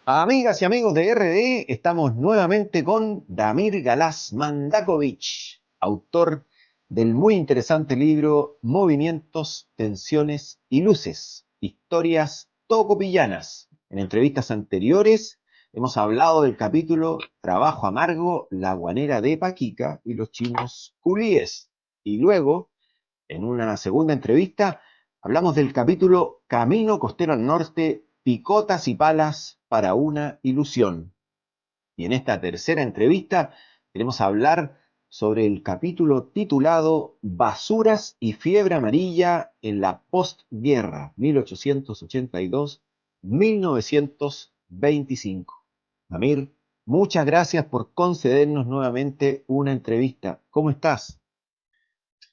Amigas y amigos de RD, estamos nuevamente con Damir Galaz Mandakovich, autor del muy interesante libro Movimientos, Tensiones y Luces, historias tocopillanas. En entrevistas anteriores hemos hablado del capítulo Trabajo amargo, la guanera de Paquica y los chinos culíes. Y luego, en una segunda entrevista, hablamos del capítulo Camino Costero al Norte, picotas y palas para una ilusión. Y en esta tercera entrevista queremos hablar sobre el capítulo titulado Basuras y fiebre amarilla en la postguerra 1882-1925. Amir, muchas gracias por concedernos nuevamente una entrevista. ¿Cómo estás?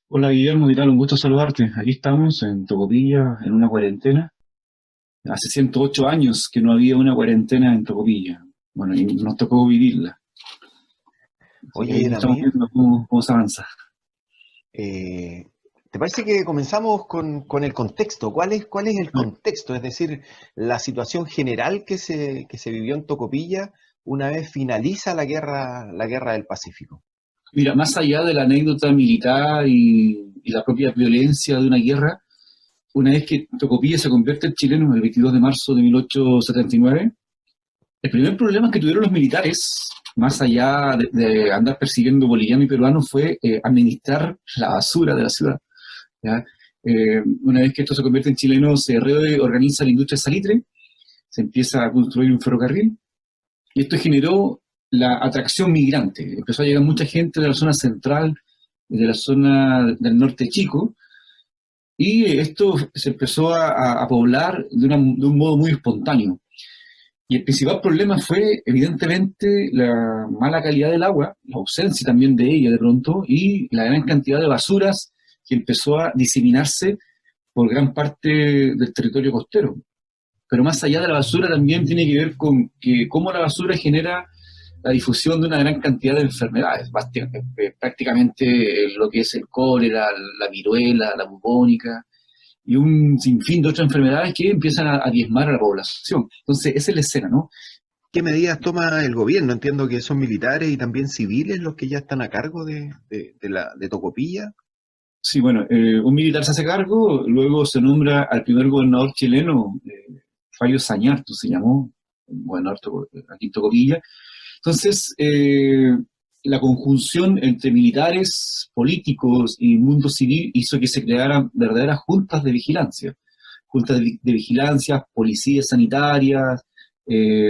Hola Guillermo, ¿qué tal? Un gusto saludarte. Aquí estamos en Tocopilla, en una cuarentena. Hace 108 años que no había una cuarentena en Tocopilla. Bueno, y nos tocó vivirla. Así que ahí Oye, estamos Damir, viendo cómo se avanza. Eh, ¿te parece que comenzamos con el contexto? ¿Cuál es el contexto? Es decir, la situación general que se vivió en Tocopilla una vez finaliza la guerra del Pacífico. Mira, más allá de la anécdota militar y la propia violencia de una guerra, una vez que Tocopilla se convierte en chileno el 22 de marzo de 1879, el primer problema que tuvieron los militares, más allá de andar persiguiendo bolivianos y peruanos, fue administrar la basura de la ciudad. ¿Ya? Una vez que esto se convierte en chileno, se reorganiza la industria salitre, se empieza a construir un ferrocarril, y esto generó la atracción migrante. Empezó a llegar mucha gente de la zona central, de la zona del norte chico, y esto se empezó a poblar de un modo muy espontáneo. Y el principal problema fue, evidentemente, la mala calidad del agua, la ausencia también de ella de pronto, y la gran cantidad de basuras que empezó a diseminarse por gran parte del territorio costero. Pero más allá de la basura también tiene que ver con que cómo la basura genera la difusión de una gran cantidad de enfermedades, prácticamente lo que es el cólera, la viruela, la bubónica y un sinfín de otras enfermedades que empiezan a diezmar a la población. Entonces, esa es la escena, ¿no? ¿Qué medidas toma el gobierno? Entiendo que son militares y también civiles los que ya están a cargo de Tocopilla. Sí, bueno, un militar se hace cargo, luego se nombra al primer gobernador chileno, Fabio Sañarto se llamó, un gobernador aquí en Tocopilla. Entonces, la conjunción entre militares, políticos y mundo civil hizo que se crearan verdaderas juntas de vigilancia, policías sanitarias,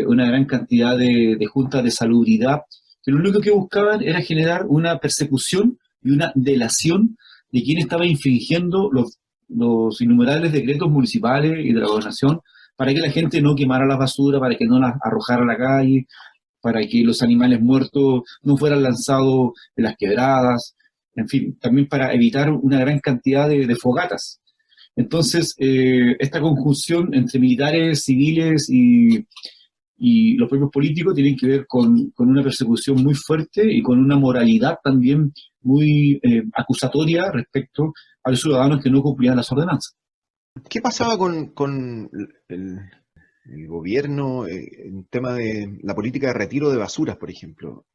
una gran cantidad de juntas de salubridad, que lo único que buscaban era generar una persecución y una delación de quién estaba infringiendo los innumerables decretos municipales y de la gobernación para que la gente no quemara las basuras, para que no las arrojara a la calle, para que los animales muertos no fueran lanzados de las quebradas, en fin, también para evitar una gran cantidad de fogatas. Entonces, esta conjunción entre militares, civiles y los propios políticos tienen que ver con una persecución muy fuerte y con una moralidad también muy acusatoria respecto a los ciudadanos que no cumplían las ordenanzas. ¿Qué pasaba con el gobierno en tema de la política de retiro de basuras, por ejemplo?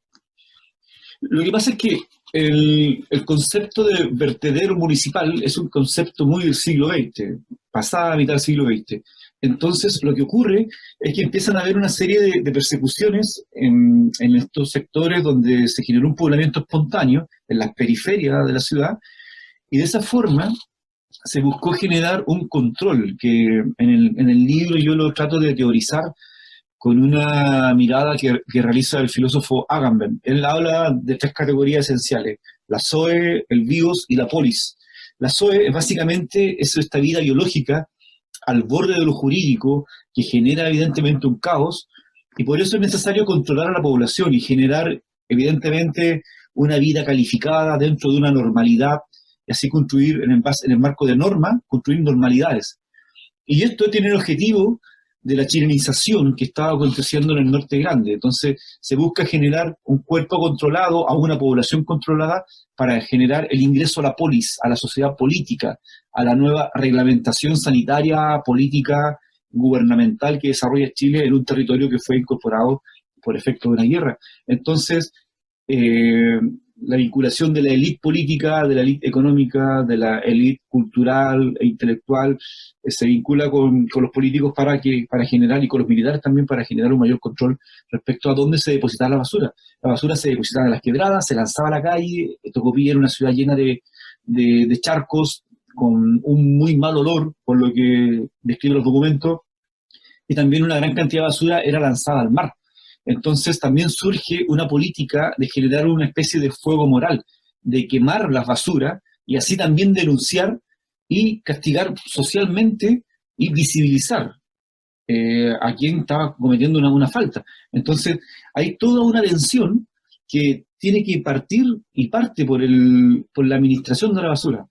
Lo que pasa es que el concepto de vertedero municipal es un concepto muy del siglo XX, pasada mitad del siglo XX. Entonces, lo que ocurre es que empiezan a haber una serie de persecuciones en estos sectores donde se generó un poblamiento espontáneo, en las periferias de la ciudad, y de esa forma se buscó generar un control que en el libro yo lo trato de teorizar con una mirada que realiza el filósofo Agamben. Él habla de tres categorías esenciales: la zoe, el bios y la polis. La zoe es básicamente esta vida biológica al borde de lo jurídico que genera evidentemente un caos, y por eso es necesario controlar a la población y generar evidentemente una vida calificada dentro de una normalidad, y así construir en el marco de norma, construir normalidades. Y esto tiene el objetivo de la chilenización que estaba aconteciendo en el norte grande. Entonces se busca generar un cuerpo controlado a una población controlada para generar el ingreso a la polis, a la sociedad política, a la nueva reglamentación sanitaria, política gubernamental que desarrolla Chile en un territorio que fue incorporado por efecto de una guerra. Entonces, eh, la vinculación de la élite política, de la élite económica, de la élite cultural e intelectual, se vincula con los políticos para generar, y con los militares también, para generar un mayor control respecto a dónde se depositaba la basura. La basura se depositaba en las quebradas, se lanzaba a la calle. Tocopilla era una ciudad llena de charcos, con un muy mal olor, por lo que describen los documentos, y también una gran cantidad de basura era lanzada al mar. Entonces también surge una política de generar una especie de fuego moral, de quemar las basuras y así también denunciar y castigar socialmente y visibilizar a quien estaba cometiendo una falta. Entonces hay toda una tensión que tiene que partir y parte por la administración de la basura.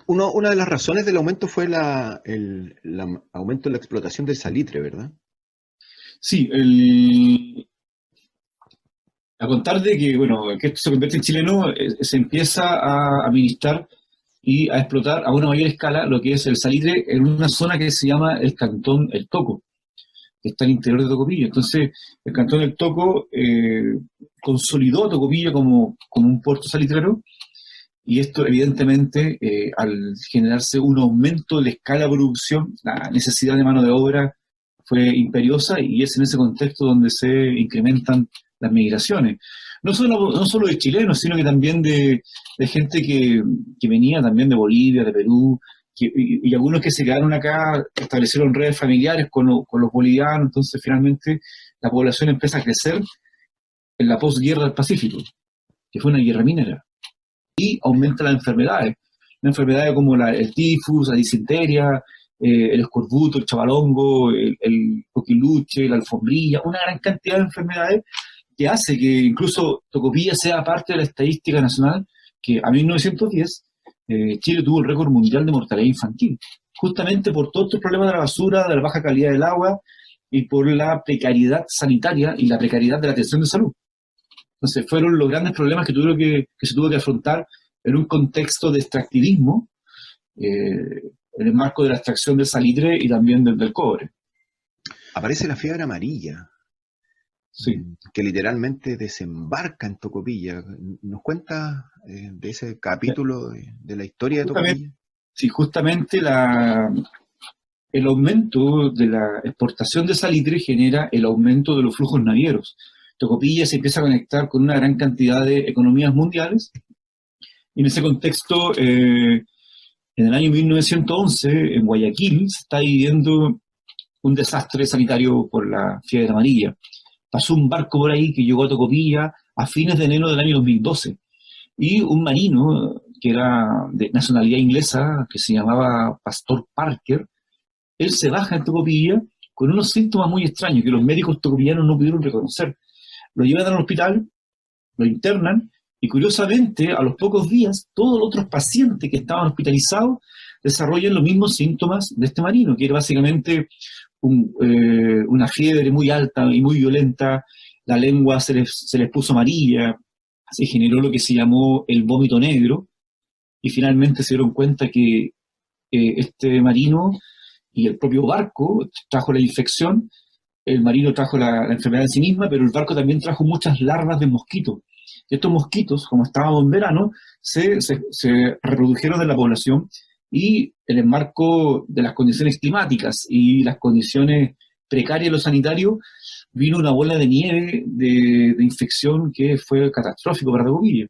Una de las razones del aumento fue el aumento en la explotación del salitre, ¿verdad? Sí, a contar de que, bueno, que esto se convierte en chileno, se empieza a administrar y a explotar a una mayor escala lo que es el salitre en una zona que se llama el Cantón El Toco, que está al interior de Tocopilla. Entonces, el Cantón El Toco consolidó a Tocopilla como un puerto salitrero, y esto evidentemente, al generarse un aumento de la escala de producción, la necesidad de mano de obra fue imperiosa, y es en ese contexto donde se incrementan las migraciones. No solo de chilenos, sino que también de gente que venía también de Bolivia, de Perú, y algunos que se quedaron acá, establecieron redes familiares con los bolivianos. Entonces finalmente la población empieza a crecer en la posguerra del Pacífico, que fue una guerra minera, y aumenta las enfermedades. Enfermedades como el tifus, la disentería, el escorbuto, el chavalongo, el coquiluche, la alfombrilla, una gran cantidad de enfermedades que hace que incluso Tocopilla sea parte de la estadística nacional, que a 1910 Chile tuvo el récord mundial de mortalidad infantil, justamente por todos estos problemas de la basura, de la baja calidad del agua y por la precariedad sanitaria y la precariedad de la atención de salud. Entonces fueron los grandes problemas que se tuvo que afrontar en un contexto de extractivismo, en el marco de la extracción del salitre y también del cobre. Aparece la fiebre amarilla, Sí. que literalmente desembarca en Tocopilla. ¿Nos cuenta de ese capítulo de la historia de Tocopilla? Sí, justamente el aumento de la exportación de salitre genera el aumento de los flujos navieros. Tocopilla se empieza a conectar con una gran cantidad de economías mundiales, y en ese contexto, en el año 1911, en Guayaquil, se está viviendo un desastre sanitario por la fiebre amarilla. Pasó un barco por ahí que llegó a Tocopilla a fines de enero del año 2012, y un marino que era de nacionalidad inglesa, que se llamaba Pastor Parker, él se baja en Tocopilla con unos síntomas muy extraños que los médicos tocopillanos no pudieron reconocer. Lo llevan al hospital, lo internan, y curiosamente, a los pocos días, todos los otros pacientes que estaban hospitalizados desarrollan los mismos síntomas de este marino, que era básicamente una fiebre muy alta y muy violenta. La lengua se les puso amarilla, se generó lo que se llamó el vómito negro, y finalmente se dieron cuenta que este marino y el propio barco trajo la infección. El marino trajo la enfermedad en sí misma, pero el barco también trajo muchas larvas de mosquitos. Y estos mosquitos, como estábamos en verano, se reprodujeron en la población, y en el marco de las condiciones climáticas y las condiciones precarias de lo sanitario, vino una bola de nieve de infección que fue catastrófico para Tocopilla.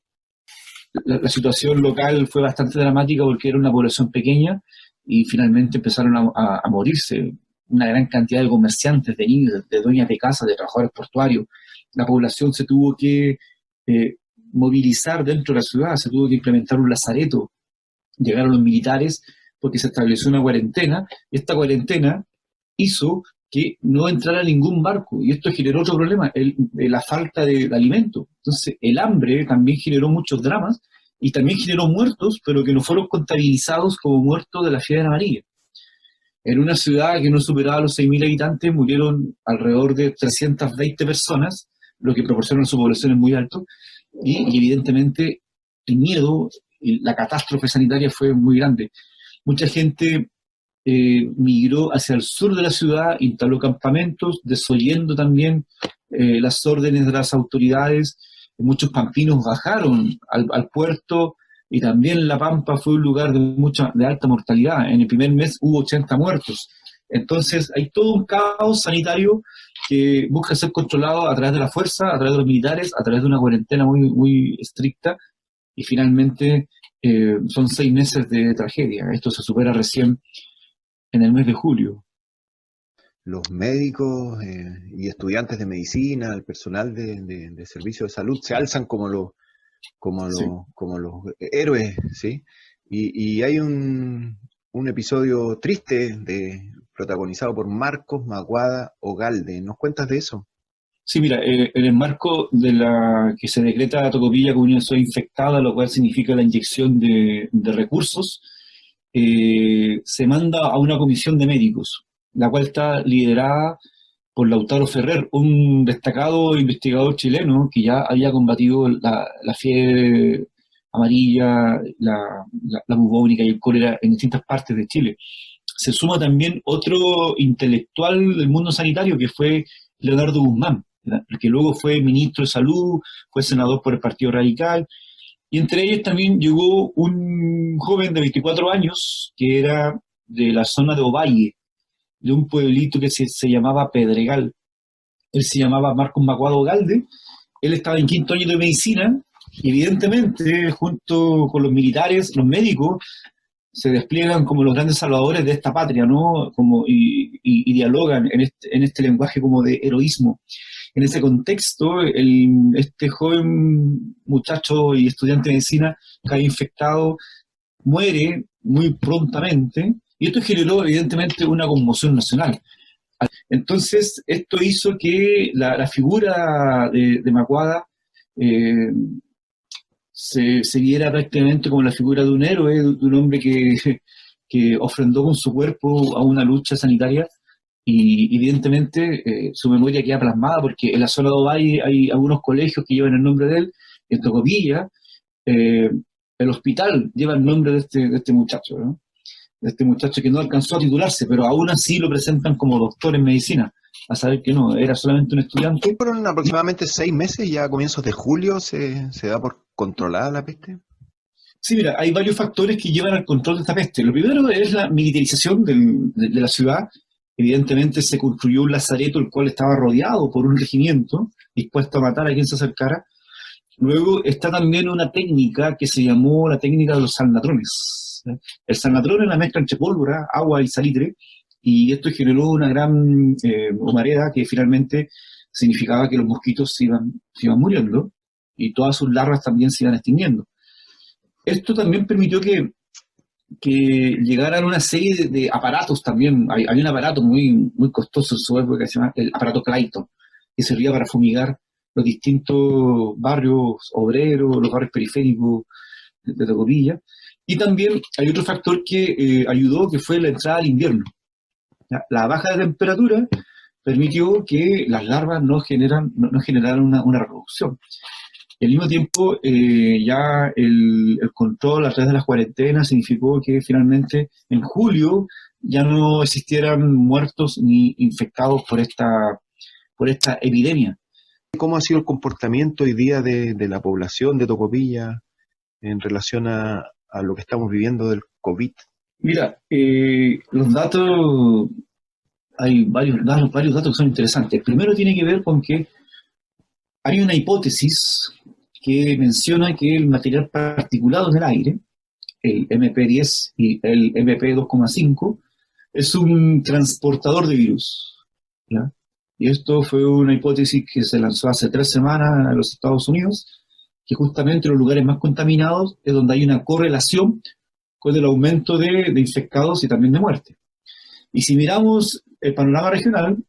La situación local fue bastante dramática porque era una población pequeña, y finalmente empezaron a morirse una gran cantidad de comerciantes, de niños, de dueñas de casa, de trabajadores portuarios. La población se tuvo que movilizar dentro de la ciudad, se tuvo que implementar un lazareto. Llegaron los militares porque se estableció una cuarentena, y esta cuarentena hizo que no entrara ningún barco, y esto generó otro problema, la falta de alimento. Entonces el hambre también generó muchos dramas, y también generó muertos, pero que no fueron contabilizados como muertos de la fiebre amarilla. En una ciudad que no superaba los 6.000 habitantes, murieron alrededor de 320 personas, lo que proporciona a su población es muy alto, y evidentemente el miedo y la catástrofe sanitaria fue muy grande. Mucha gente migró hacia el sur de la ciudad, instaló campamentos, desoyendo también las órdenes de las autoridades. Muchos pampinos bajaron al puerto y también La Pampa fue un lugar de alta mortalidad. En el primer mes hubo 80 muertos. Entonces hay todo un caos sanitario que busca ser controlado a través de la fuerza, a través de los militares, a través de una cuarentena muy, muy estricta y finalmente son 6 meses de tragedia. Esto se supera recién en el mes de julio. Los médicos y estudiantes de medicina, el personal de servicio de salud se alzan Sí. como los héroes, ¿sí? Y hay un episodio triste protagonizado por Marcos Maguada Ogalde. ¿Nos cuentas de eso? Sí, mira, en el marco de la que se decreta Tocopilla como una zona infectada, lo cual significa la inyección de recursos, se manda a una comisión de médicos, la cual está liderada por Lautaro Ferrer, un destacado investigador chileno que ya había combatido la fiebre amarilla, la bubónica y el cólera en distintas partes de Chile. Se suma también otro intelectual del mundo sanitario que fue Leonardo Guzmán, ¿verdad? Que luego fue ministro de Salud, fue senador por el Partido Radical, y entre ellos también llegó un joven de 24 años que era de la zona de Ovalle, de un pueblito que se llamaba Pedregal. Él se llamaba Marcos Macuado Galde, él estaba en quinto año de medicina, y evidentemente junto con los militares, los médicos, se despliegan como los grandes salvadores de esta patria, ¿no? Y dialogan en este lenguaje como de heroísmo. En ese contexto, este joven muchacho y estudiante de medicina cae infectado, muere muy prontamente, y esto generó evidentemente una conmoción nacional. Entonces, esto hizo que la figura de Macuada eh, se viera prácticamente como la figura de un héroe, de un hombre que ofrendó con su cuerpo a una lucha sanitaria y evidentemente su memoria queda plasmada porque en la zona de Ovalle hay algunos colegios que llevan el nombre de él, en Tocopilla, eh, el hospital lleva el nombre de este muchacho, ¿no? De este muchacho que no alcanzó a titularse, pero aún así lo presentan como doctor en medicina, a saber que no, era solamente un estudiante. Fueron aproximadamente 6 meses, ya a comienzos de julio se da por controlada la peste. Sí, mira, hay varios factores que llevan al control de esta peste. Lo primero es la militarización de la ciudad. Evidentemente se construyó un lazareto el cual estaba rodeado por un regimiento dispuesto a matar a quien se acercara. Luego está también una técnica que se llamó la técnica de los salnatrones. El salnatrón es la mezcla entre pólvora, agua y salitre, y esto generó una gran humareda que finalmente significaba que los mosquitos se iban muriendo y todas sus larvas también se iban extinguiendo. Esto también permitió que llegaran una serie de aparatos también. Hay un aparato muy, muy costoso en su época que se llama el aparato Clayton, que servía para fumigar los distintos barrios obreros, los barrios periféricos de Tocopilla. Y también hay otro factor que ayudó, que fue la entrada al invierno. La baja de temperatura permitió que las larvas no generaran una reproducción. Y al mismo tiempo, ya el control a través de las cuarentenas significó que finalmente en julio ya no existieran muertos ni infectados por esta epidemia. ¿Cómo ha sido el comportamiento hoy día de la población de Tocopilla en relación a lo que estamos viviendo del COVID? Mira, los datos, hay varios datos que son interesantes. El primero tiene que ver con que hay una hipótesis que menciona que el material particulado en el aire, el MP10 y el MP2,5, es un transportador de virus, ¿ya? Y esto fue una hipótesis que se lanzó hace 3 semanas en los Estados Unidos, que justamente en los lugares más contaminados es donde hay una correlación con el aumento de infectados y también de muerte. Y si miramos el panorama regional,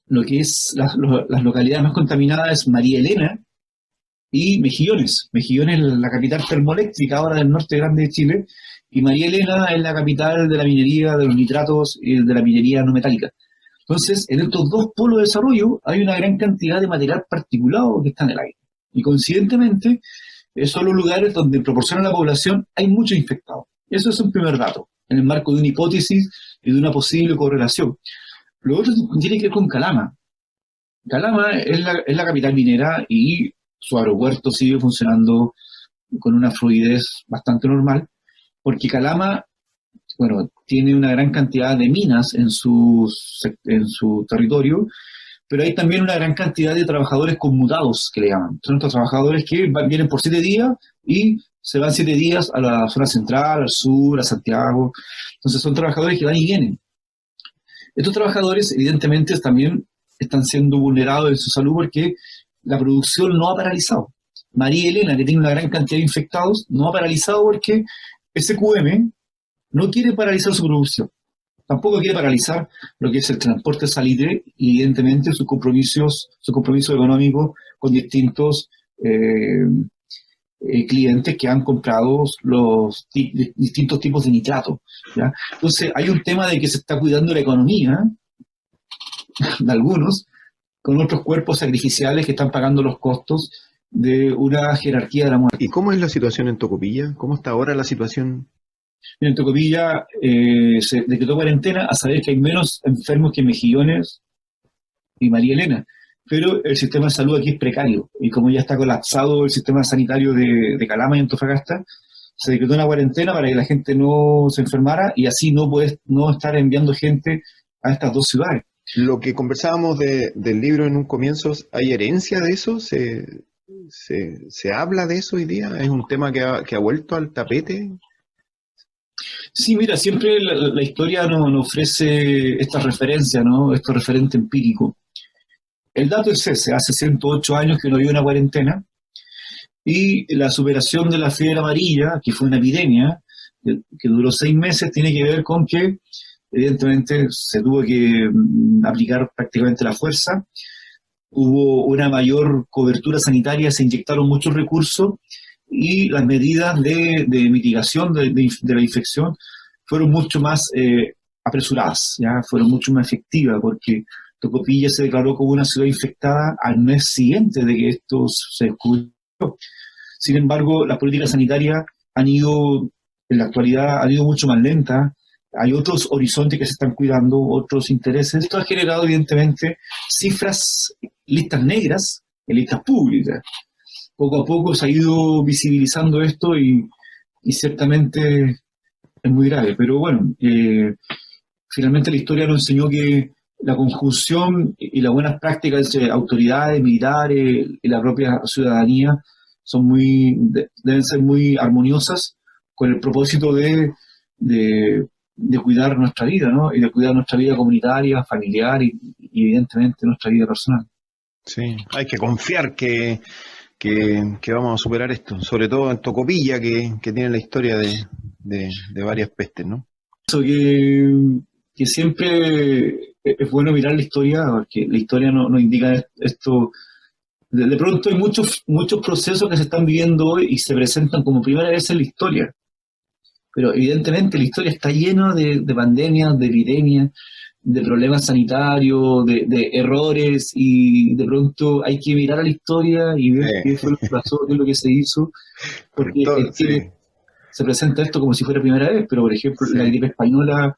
lo que es las localidades más contaminadas es María Elena y Mejillones. Mejillones es la capital termoeléctrica ahora del norte grande de Chile, y María Elena es la capital de la minería de los nitratos y de la minería no metálica. Entonces, en estos dos polos de desarrollo hay una gran cantidad de material particulado que está en el aire. Y coincidentemente, son los lugares donde en proporción a la población hay muchos infectados. Eso es un primer dato. en el marco de una hipótesis y de una posible correlación. Lo otro tiene que ver con Calama. Calama es la capital minera y su aeropuerto sigue funcionando con una fluidez bastante normal, porque Calama, bueno, tiene una gran cantidad de minas en su territorio, pero hay también una gran cantidad de trabajadores conmutados, que le llaman. Son estos trabajadores que vienen por 7 días y se van 7 días a la zona central, al sur, a Santiago. Entonces son trabajadores que van y vienen. Estos trabajadores, evidentemente, también están siendo vulnerados en su salud porque la producción no ha paralizado. María Elena, que tiene una gran cantidad de infectados, no ha paralizado porque SQM no quiere paralizar su producción. Tampoco quiere paralizar lo que es el transporte salitre y, evidentemente, su compromiso económico con distintos clientes que han comprado los distintos tipos de nitrato, ¿ya? Entonces, hay un tema de que se está cuidando la economía de algunos, con otros cuerpos sacrificiales que están pagando los costos de una jerarquía de la muerte. ¿Y cómo es la situación en Tocopilla? ¿Cómo está ahora la situación? En Tocopilla se decretó cuarentena a saber que hay menos enfermos que Mejillones y María Elena, pero el sistema de salud aquí es precario y como ya está colapsado el sistema sanitario de Calama y Antofagasta, se decretó una cuarentena para que la gente no se enfermara y así no estar enviando gente a estas dos ciudades. Lo que conversábamos del libro en un comienzo, ¿hay herencia de eso? ¿Se habla de eso hoy día? ¿Es un tema que ha vuelto al tapete? Sí, mira, siempre la historia nos ofrece esta referencia, ¿no? Este referente empírico. El dato es ese, hace 108 años que no había una cuarentena y la superación de la fiebre amarilla, que fue una epidemia, que duró 6 meses, tiene que ver con que evidentemente se tuvo que aplicar prácticamente la fuerza, hubo una mayor cobertura sanitaria, se inyectaron muchos recursos y las medidas de mitigación de la infección fueron mucho más apresuradas, ¿ya? Fueron mucho más efectivas porque Tocopilla se declaró como una ciudad infectada al mes siguiente de que esto se descubrió. Sin embargo, las políticas sanitarias en la actualidad, han ido mucho más lentas. Hay otros horizontes que se están cuidando, otros intereses. Esto ha generado, evidentemente, cifras, listas negras en listas públicas. Poco a poco se ha ido visibilizando esto y ciertamente es muy grave. Pero bueno, finalmente la historia nos enseñó que la conjunción y las buenas prácticas de autoridades, militares y la propia ciudadanía deben ser muy armoniosas con el propósito de cuidar nuestra vida, ¿no? Y de cuidar nuestra vida comunitaria, familiar y evidentemente nuestra vida personal. Sí, hay que confiar que vamos a superar esto, sobre todo en Tocopilla, que tiene la historia de varias pestes, ¿no? Eso que siempre es bueno mirar la historia, porque la historia nos indica esto. De pronto hay muchos procesos que se están viviendo hoy y se presentan como primera vez en la historia. Pero evidentemente la historia está llena de pandemias, de epidemias, de problemas sanitarios, de errores, y de pronto hay que mirar a la historia y ver qué fue lo que pasó, qué es lo que se hizo, porque se presenta esto como si fuera primera vez, pero por ejemplo la gripe española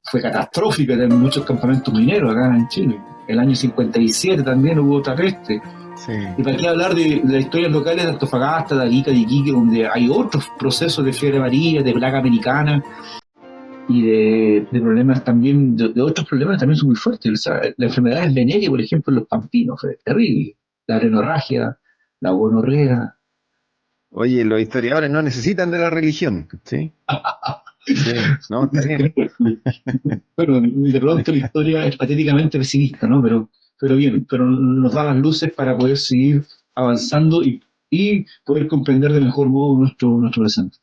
fue catastrófica en muchos campamentos mineros acá en Chile. El año 57 también hubo otra peste. Sí. Y para qué hablar de las historias locales de Antofagasta, de Arica, de Iquique, donde hay otros procesos de fiebre amarilla, de plaga americana y de problemas también, de otros problemas también son muy fuertes. O sea, la enfermedad venérea, por ejemplo, en los pampinos, fue terrible. La arenorragia, la gonorrea. Oye, los historiadores no necesitan de la religión, ¿sí? Sí, no, está bien. Bueno, de pronto la historia es patéticamente pesimista, ¿no? Pero bien, pero nos da las luces para poder seguir avanzando y poder comprender de mejor modo nuestro presente.